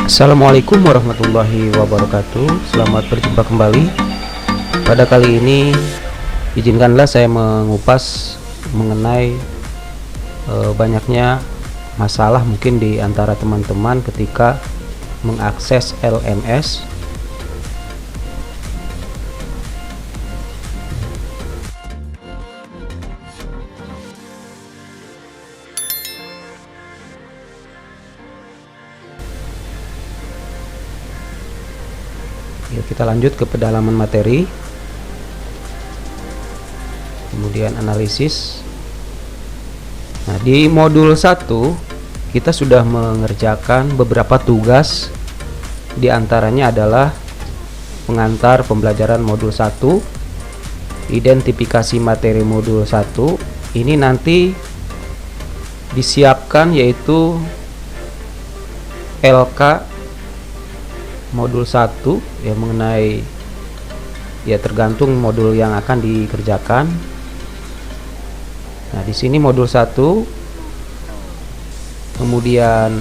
Assalamualaikum warahmatullahi wabarakatuh. Selamat berjumpa kembali. Pada kali ini izinkanlah saya mengupas mengenai banyaknya masalah mungkin di antara teman-teman ketika mengakses LMS. Yuk kita lanjut ke pendalaman materi, kemudian analisis. Nah, di modul 1 kita sudah mengerjakan beberapa tugas. Di antaranya adalah pengantar pembelajaran modul 1, identifikasi materi modul 1. Ini nanti disiapkan yaitu LK modul 1 ya, mengenai ya tergantung modul yang akan dikerjakan. Nah, di sini modul 1, kemudian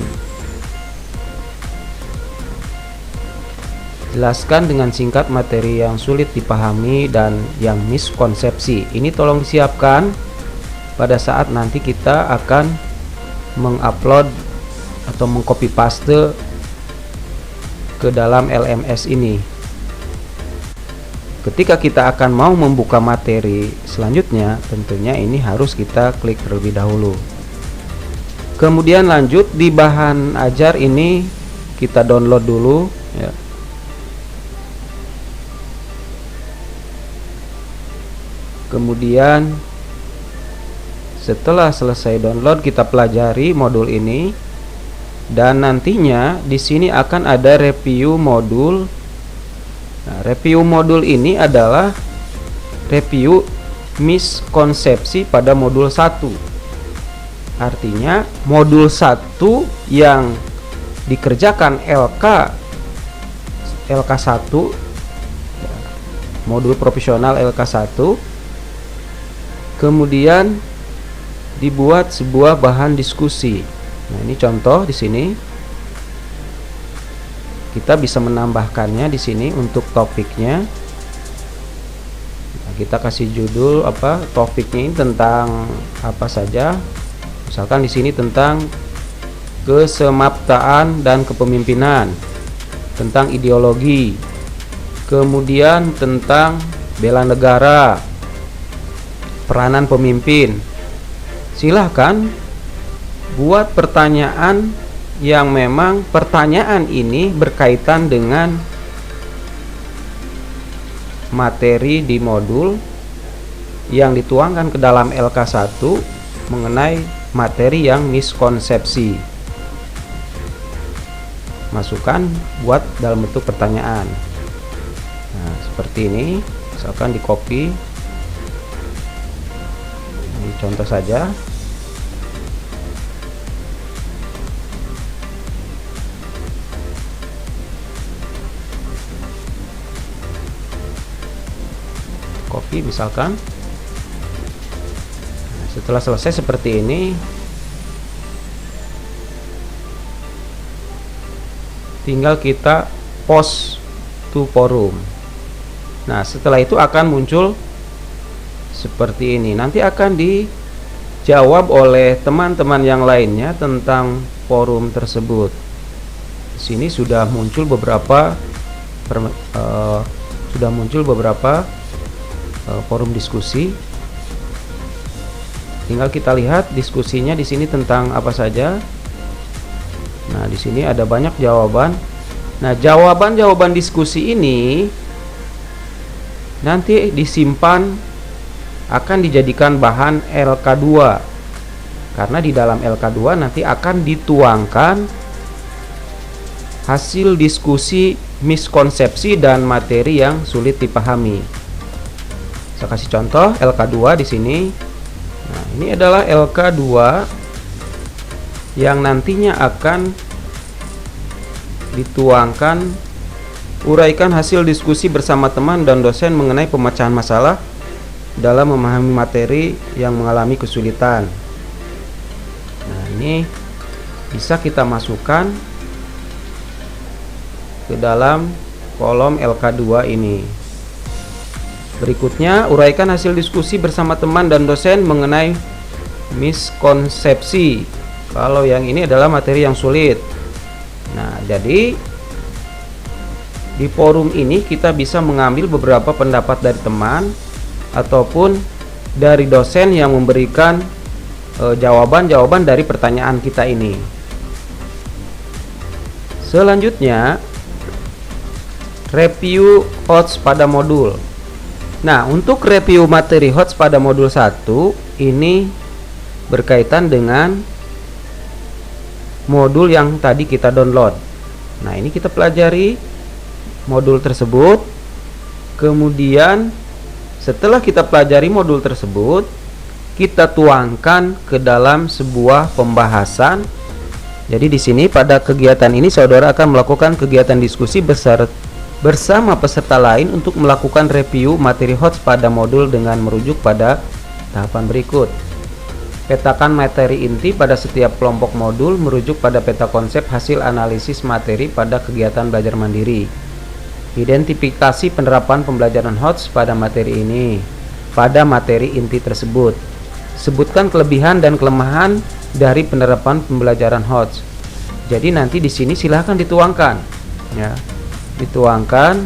jelaskan dengan singkat materi yang sulit dipahami dan yang miskonsepsi. Ini tolong disiapkan pada saat nanti kita akan mengupload atau mengcopy paste ke dalam LMS ini. Ketika kita akan mau membuka materi selanjutnya, tentunya ini harus kita klik terlebih dahulu. Kemudian lanjut di bahan ajar ini kita download dulu ya. Kemudian setelah selesai download kita pelajari modul ini. Dan nantinya di sini akan ada review modul. Nah, review modul ini adalah review miskonsepsi pada modul 1. Artinya modul 1 yang dikerjakan LK1, modul profesional LK1, kemudian dibuat sebuah bahan diskusi. Nah, ini contoh di sini. Kita bisa menambahkannya di sini untuk topiknya. Nah, kita kasih judul apa? Topiknya ini tentang apa saja? Misalkan di sini tentang kesemaptaan dan kepemimpinan, tentang ideologi, kemudian tentang bela negara, peranan pemimpin. Silahkan buat pertanyaan yang memang pertanyaan ini berkaitan dengan materi di modul yang dituangkan ke dalam LK1 mengenai materi yang miskonsepsi. Masukkan buat dalam bentuk pertanyaan. Nah, seperti ini, misalkan di copy. Ini contoh saja. Copy misalkan. Nah, setelah selesai seperti ini, tinggal kita post to forum. Nah, setelah itu akan muncul seperti ini. Nanti akan dijawab oleh teman-teman yang lainnya tentang forum tersebut. Di sini sudah muncul beberapa forum diskusi. Tinggal kita lihat diskusinya di sini tentang apa saja. Nah, di sini ada banyak jawaban. Nah, jawaban-jawaban diskusi ini nanti disimpan, akan dijadikan bahan LK2. Karena di dalam LK2 nanti akan dituangkan hasil diskusi miskonsepsi dan materi yang sulit dipahami. Saya kasih contoh LK2 di sini. Nah, ini adalah LK2 yang nantinya akan dituangkan, uraikan hasil diskusi bersama teman dan dosen mengenai pemecahan masalah dalam memahami materi yang mengalami kesulitan. Nah, ini bisa kita masukkan ke dalam kolom LK2 ini. Berikutnya, uraikan hasil diskusi bersama teman dan dosen mengenai miskonsepsi. Kalau yang ini adalah materi yang sulit. Nah, jadi di forum ini kita bisa mengambil beberapa pendapat dari teman ataupun dari dosen yang memberikan jawaban-jawaban dari pertanyaan kita ini. Selanjutnya, review HOTS pada modul. Nah, untuk review materi HOTS pada modul 1 ini berkaitan dengan modul yang tadi kita download. Nah, ini kita pelajari modul tersebut. Kemudian setelah kita pelajari modul tersebut, kita tuangkan ke dalam sebuah pembahasan. Jadi di sini pada kegiatan ini saudara akan melakukan kegiatan diskusi bersama peserta lain untuk melakukan review materi HOTS pada modul dengan merujuk pada tahapan berikut. Petakan materi inti pada setiap kelompok modul merujuk pada peta konsep hasil analisis materi pada kegiatan belajar mandiri. Identifikasi penerapan pembelajaran HOTS pada materi ini pada materi inti tersebut. Sebutkan kelebihan dan kelemahan dari penerapan pembelajaran HOTS. Jadi nanti di sini silahkan dituangkan, ya, dituangkan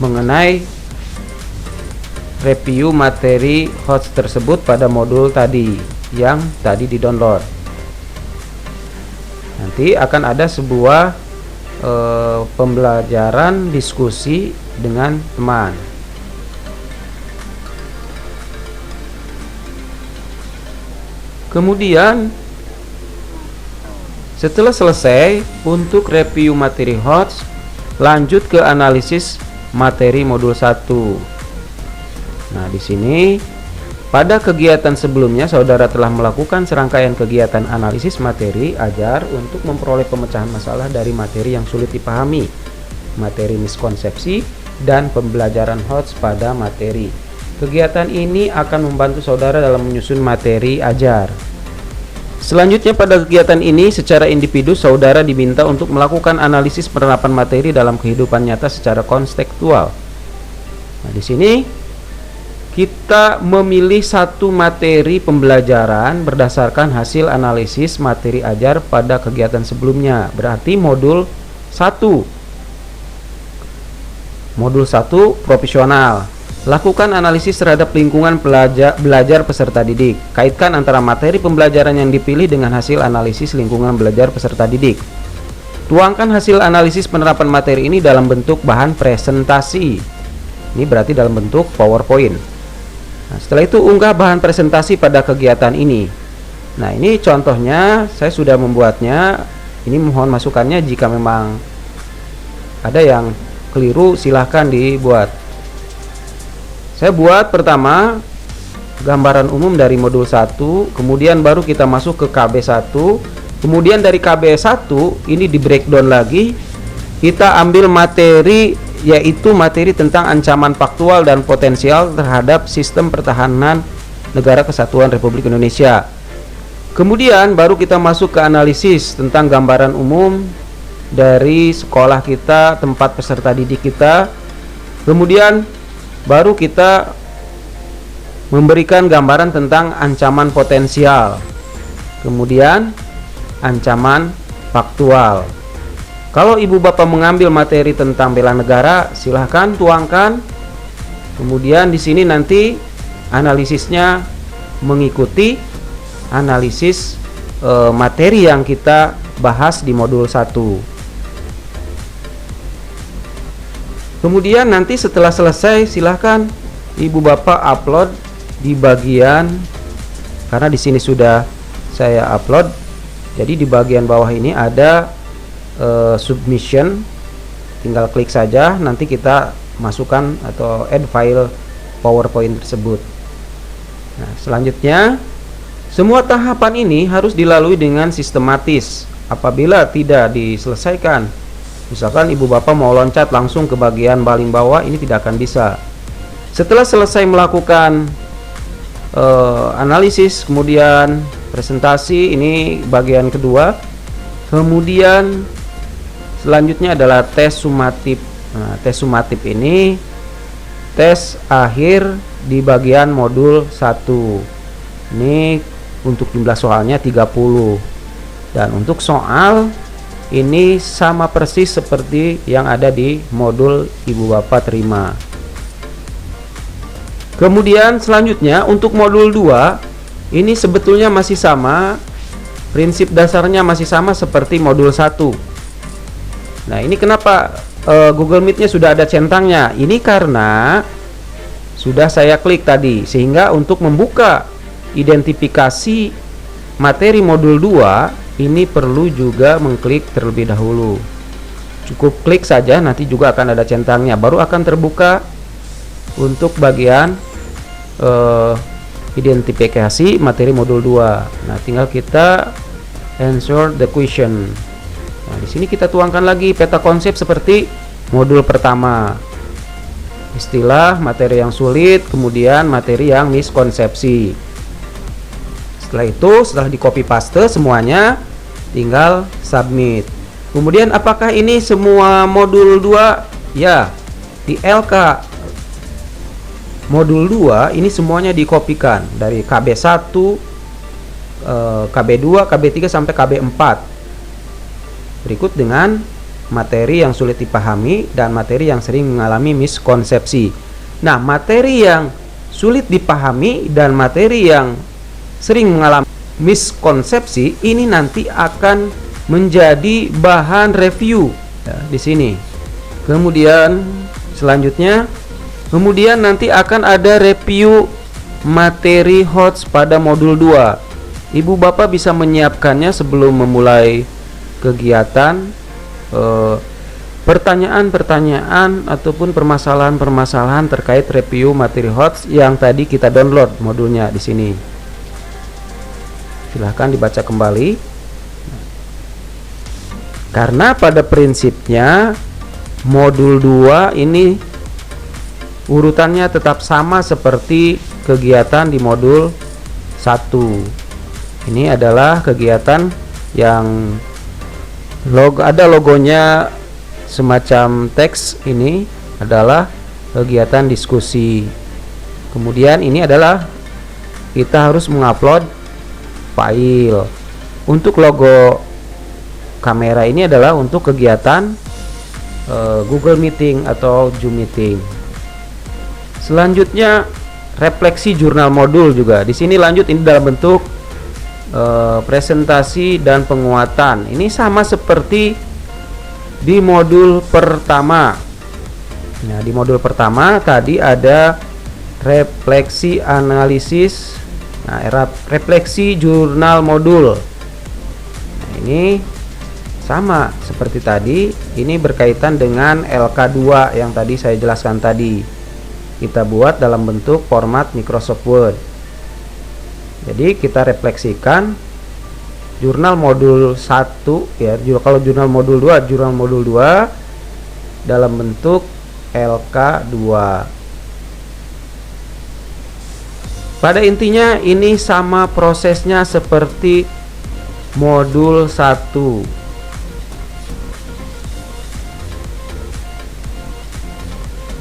mengenai review materi HOTS tersebut pada modul tadi yang tadi di-download. Nanti akan ada sebuah pembelajaran diskusi dengan teman. Kemudian setelah selesai untuk review materi HOTS, lanjut ke analisis materi modul 1. Nah, di sini pada kegiatan sebelumnya saudara telah melakukan serangkaian kegiatan analisis materi ajar untuk memperoleh pemecahan masalah dari materi yang sulit dipahami, materi miskonsepsi, dan pembelajaran HOTS pada materi. Kegiatan ini akan membantu saudara dalam menyusun materi ajar. Selanjutnya pada kegiatan ini secara individu saudara diminta untuk melakukan analisis penerapan materi dalam kehidupan nyata secara konstekstual. Nah, di sini kita memilih satu materi pembelajaran berdasarkan hasil analisis materi ajar pada kegiatan sebelumnya. Berarti modul 1. Modul 1 profesional. Lakukan analisis terhadap lingkungan belajar peserta didik. Kaitkan antara materi pembelajaran yang dipilih dengan hasil analisis lingkungan belajar peserta didik. Tuangkan hasil analisis penerapan materi ini dalam bentuk bahan presentasi. Ini berarti dalam bentuk PowerPoint. Nah, setelah itu unggah bahan presentasi pada kegiatan ini. Nah, ini contohnya saya sudah membuatnya. Ini mohon masukannya jika memang ada yang keliru silahkan dibuat. Saya buat pertama gambaran umum dari modul 1, kemudian baru kita masuk ke KB1, kemudian dari KB1 ini di breakdown lagi, kita ambil materi, yaitu materi tentang ancaman faktual dan potensial terhadap sistem pertahanan Negara Kesatuan Republik Indonesia. Kemudian baru kita masuk ke analisis tentang gambaran umum dari sekolah kita, tempat peserta didik kita. Kemudian baru kita memberikan gambaran tentang ancaman potensial. Kemudian ancaman faktual. Kalau ibu bapak mengambil materi tentang bela negara, silahkan tuangkan. Kemudian di sini nanti analisisnya mengikuti analisis materi yang kita bahas di modul 1. Kemudian nanti setelah selesai silahkan ibu bapak upload di bagian, karena di sini sudah saya upload. Jadi di bagian bawah ini ada submission, tinggal klik saja, nanti kita masukkan atau add file PowerPoint tersebut. Nah, selanjutnya semua tahapan ini harus dilalui dengan sistematis. Apabila tidak diselesaikan, misalkan ibu bapak mau loncat langsung ke bagian paling bawah, ini tidak akan bisa. Setelah selesai melakukan analisis, kemudian presentasi, ini bagian kedua. Kemudian Selanjutnya adalah tes sumatif. Nah, tes sumatif ini tes akhir di bagian modul 1. Ini untuk jumlah soalnya 30. Dan untuk soal ini sama persis seperti yang ada di modul Ibu Bapak terima. Kemudian selanjutnya untuk modul 2 ini sebetulnya masih sama, prinsip dasarnya masih sama seperti modul 1. Nah, ini kenapa Google Meet-nya sudah ada centangnya? Ini karena sudah saya klik tadi, sehingga untuk membuka identifikasi materi modul 2 ini perlu juga mengklik terlebih dahulu. Cukup klik saja, nanti juga akan ada centangnya, baru akan terbuka untuk bagian identifikasi materi modul 2. Nah, tinggal kita answer the question. Nah, di sini kita tuangkan lagi peta konsep seperti modul pertama. Istilah, materi yang sulit, kemudian materi yang miskonsepsi. Setelah itu, setelah di copy paste semuanya, tinggal submit. Kemudian apakah ini semua modul 2? Ya, di LK modul 2 ini semuanya dikopikan dari KB1, KB2, KB3 sampai KB4. Berikut dengan materi yang sulit dipahami dan materi yang sering mengalami miskonsepsi. Nah, materi yang sulit dipahami dan materi yang sering mengalami miskonsepsi ini nanti akan menjadi bahan review ya, di sini. Kemudian selanjutnya, kemudian nanti akan ada review materi HOTS pada modul 2. Ibu Bapak bisa menyiapkannya sebelum memulai kegiatan, pertanyaan-pertanyaan ataupun permasalahan-permasalahan terkait review materi HOTS yang tadi kita download modulnya di sini. Silahkan dibaca kembali. Karena pada prinsipnya modul 2 ini urutannya tetap sama seperti kegiatan di modul 1. Ini adalah kegiatan yang ada logonya semacam teks. Ini adalah kegiatan diskusi. Kemudian ini adalah kita harus mengupload file. Untuk logo kamera ini adalah untuk kegiatan Google Meeting atau Zoom Meeting. Selanjutnya refleksi jurnal modul juga. Di sini lanjut, ini dalam bentuk presentasi dan penguatan. Ini sama seperti di modul pertama. Nah, di modul pertama tadi ada refleksi analisis. Nah, refleksi jurnal modul. Nah, ini sama seperti tadi. Ini berkaitan dengan LK2 yang tadi saya jelaskan tadi. Kita buat dalam bentuk format Microsoft Word. Jadi kita refleksikan jurnal modul 1 ya. Kalau jurnal modul 2 dalam bentuk LK2. Pada intinya ini sama prosesnya seperti modul 1.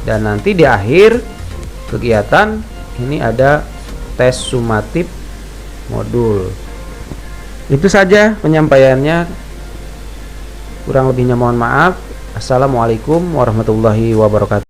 Dan nanti di akhir kegiatan ini ada tes sumatif modul. Itu saja penyampaiannya. Kurang lebihnya mohon maaf. Assalamualaikum warahmatullahi wabarakatuh.